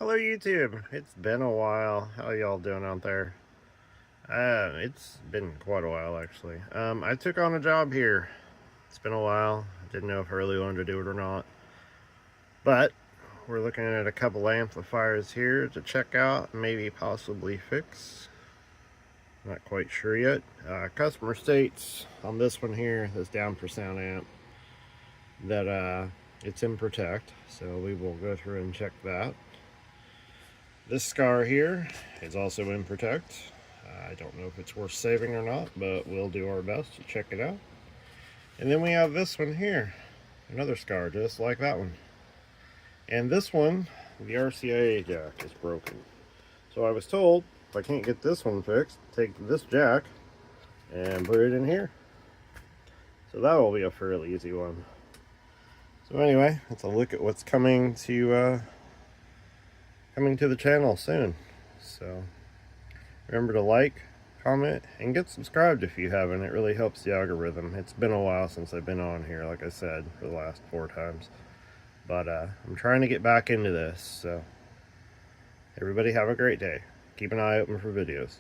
Hello YouTube, it's been a while. How y'all doing out there? It's been quite a while actually. I took on a job here. It's been a while. I didn't know if I really wanted to do it or not. But we're looking at a couple amplifiers here to check out, maybe possibly fix. Not quite sure yet. Customer states on this one here, this down for sound amp, that it's in Protect. So we will go through and check that. This scar here is also in Protect. I don't know if it's worth saving or not, but we'll do our best to check it out. And then we have this one here, another scar just like that one. And this one, the RCA jack is broken. So I was told if I can't get this one fixed, take this jack and put it in here. So that will be a fairly easy one. So anyway, let's a look at what's coming to the channel soon. So remember to like, comment, and get subscribed if you haven't. It really helps the algorithm. It's been a while since I've been on here, like I said, for the last 4 times. But I'm trying to get back into this, so everybody have a great day. Keep an eye open for videos.